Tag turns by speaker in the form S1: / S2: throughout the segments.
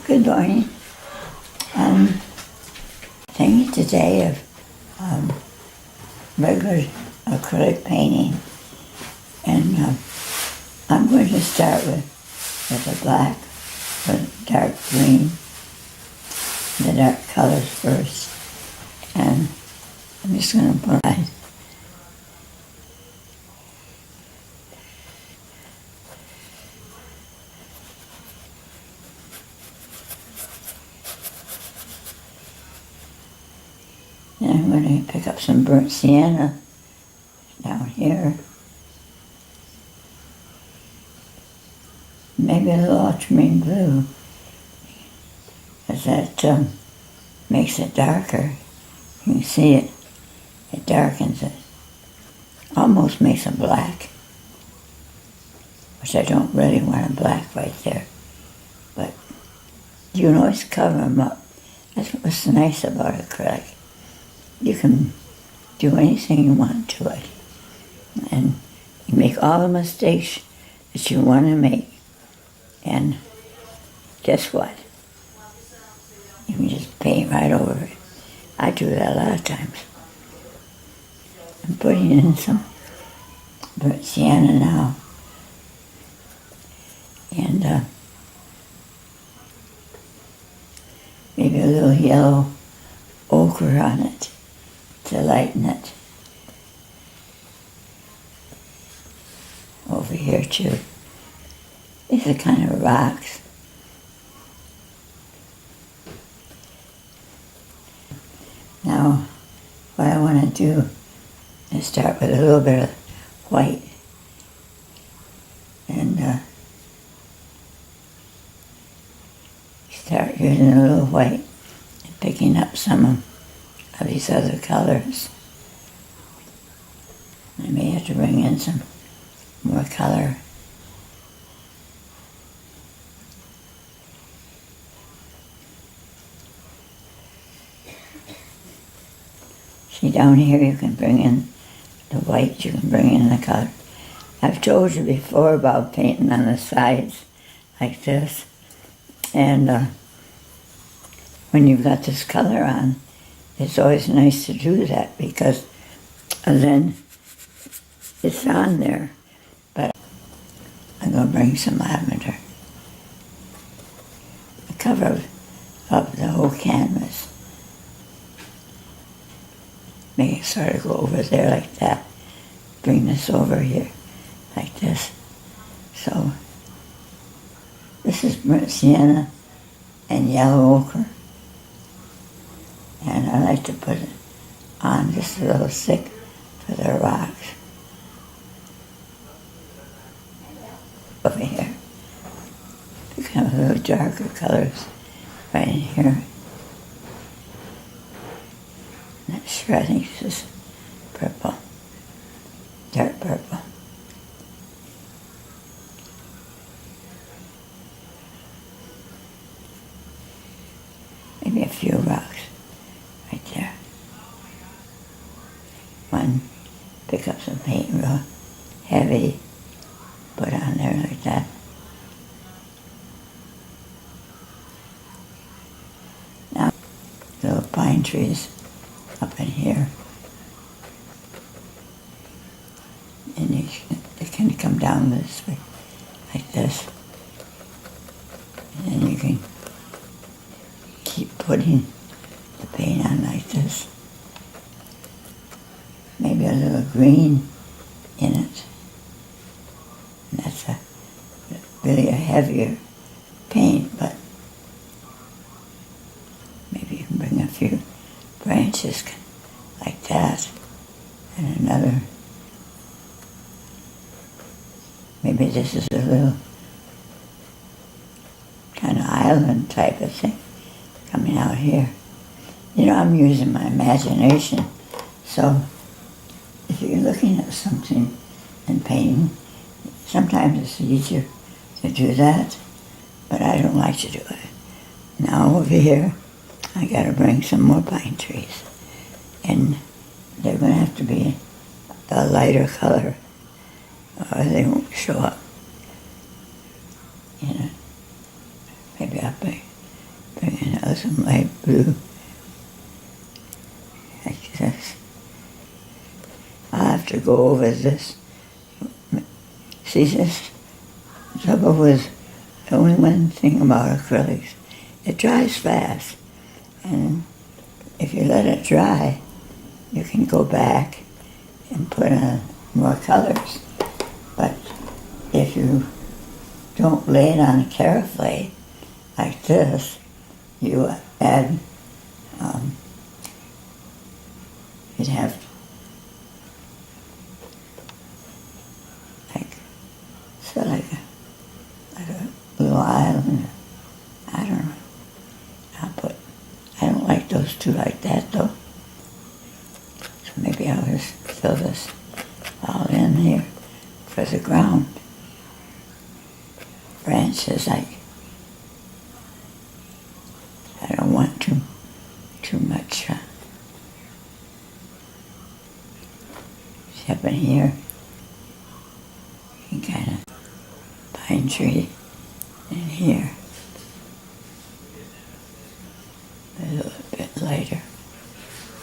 S1: Good morning. Thinking today of regular acrylic painting, and I'm going to start with a black, with dark green, the dark colors first, and I'm just going to put my and I'm going to pick up some burnt sienna down here. Maybe a little ultramarine blue, because that makes it darker. You can see it darkens it. Almost makes it black, which I don't really want a black right there. But you can always cover them up. That's what's nice about acrylic. You can do anything you want to it. And you make all the mistakes that you want to make. And guess what? You can just paint right over it. I do that a lot of times. I'm putting in some burnt sienna now. And maybe a little yellow ochre on it to lighten it. Over here too. These are kind of rocks. Now, what I want to do is start with a little bit of white. And start using a little white and picking up some of these other colors. I may have to bring in some more color. See, down here you can bring in the white, you can bring in the color. I've told you before about painting on the sides like this. And when you've got this color on, it's always nice to do that because then it's on there. But I'm going to bring some lavender. The cover of the whole canvas. Make it sort of go over there like that. Bring this over here like this. So this is burnt sienna and yellow ochre. And I like to put it on just a little thick for the rocks. Over here. Become a little darker colors right in here. Not sure, I think it's just purple. Dark purple. Maybe a few rocks right there. One, pick up some paint real heavy, put on there like that. Now, little pine trees up in here. And they can come down this way, like this. And then you can keep putting the paint on like this. Maybe a little green in it. And that's really a heavier paint, but maybe you can bring a few branches like that, and another. Maybe this is a little kind of island type of thing coming out here. You know, I'm using my imagination, so if you're looking at something and painting, sometimes it's easier to do that, but I don't like to do it. Now over here, I gotta bring some more pine trees, and they're gonna have to be a lighter color or they won't show up. You know, maybe I'll blue. Like this. I'll have to go over this. See, this trouble with only one thing about acrylics. It dries fast, and if you let it dry, you can go back and put in more colors. But if you don't lay it on carefully, like this, you add, you'd have like a little island. I don't know. I don't like those two like that though. So maybe I'll just fill this all in here for the ground. Branches, I don't want too much up in here. You can kind of pine tree in here. A little bit lighter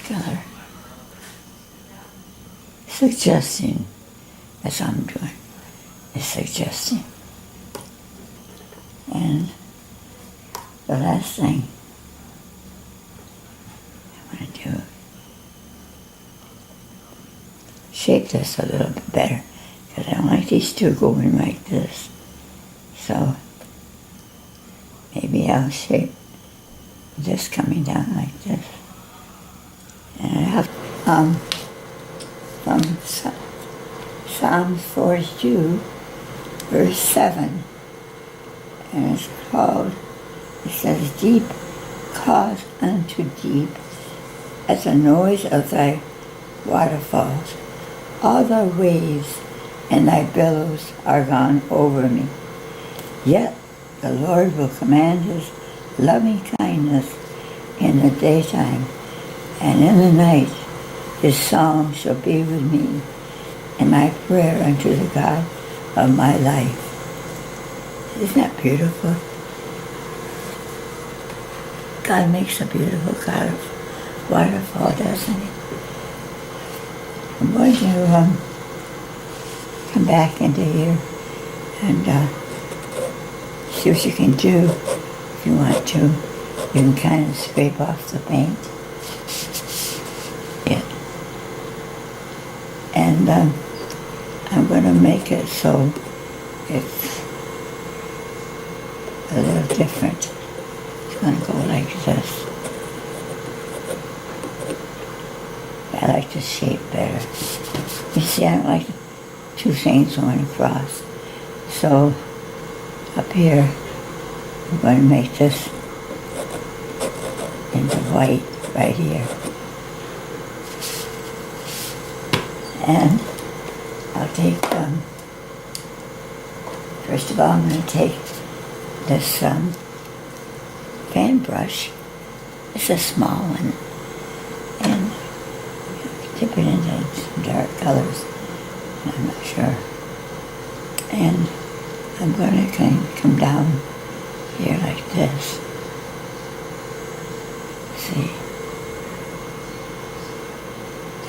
S1: color. Suggesting, that's what I'm doing, is suggesting. And the last thing I want to do, shape this a little bit better, because I don't like these two going like this. So maybe I'll shape this coming down like this. And I have from Psalms 42, verse 7. And it's called, it says, deep calls unto deep at the noise of thy waterfalls. All thy waves and thy billows are gone over me. Yet the Lord will command his loving kindness in the daytime, and in the night his song shall be with me, and my prayer unto the God of my life. Isn't that beautiful? God makes a beautiful God of waterfall, doesn't he? I'm going to come back into here and see what you can do. If you want to, you can kind of scrape off the paint. Yeah. And I'm going to make it so it's a little different. It's going to go like this. I like the shape better. You see, I don't like two things going across. So up here, I'm going to make this into white right here. And I'll take, first of all, I'm going to take this fan brush. It's a small one. And dip it into some dark colors. I'm not sure. And I'm going to kind of come down here like this. See?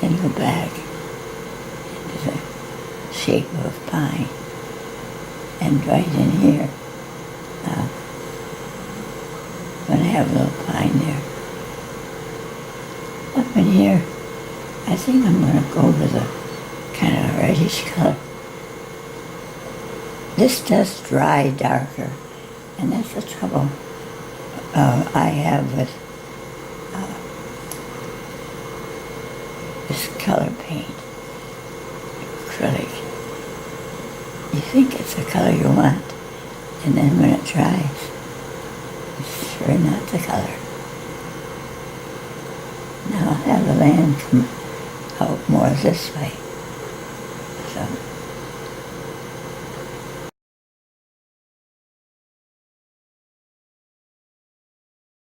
S1: Then go back into the shape of pine. And right in here, I'm going to have a little pine there. Up in here, I think I'm going to go with a kind of reddish color. This does dry darker, and that's the trouble I have with this color paint, acrylic. You think it's the color you want, and then when it dries, it's sure not the color. Now I'll have the land come out more this way. So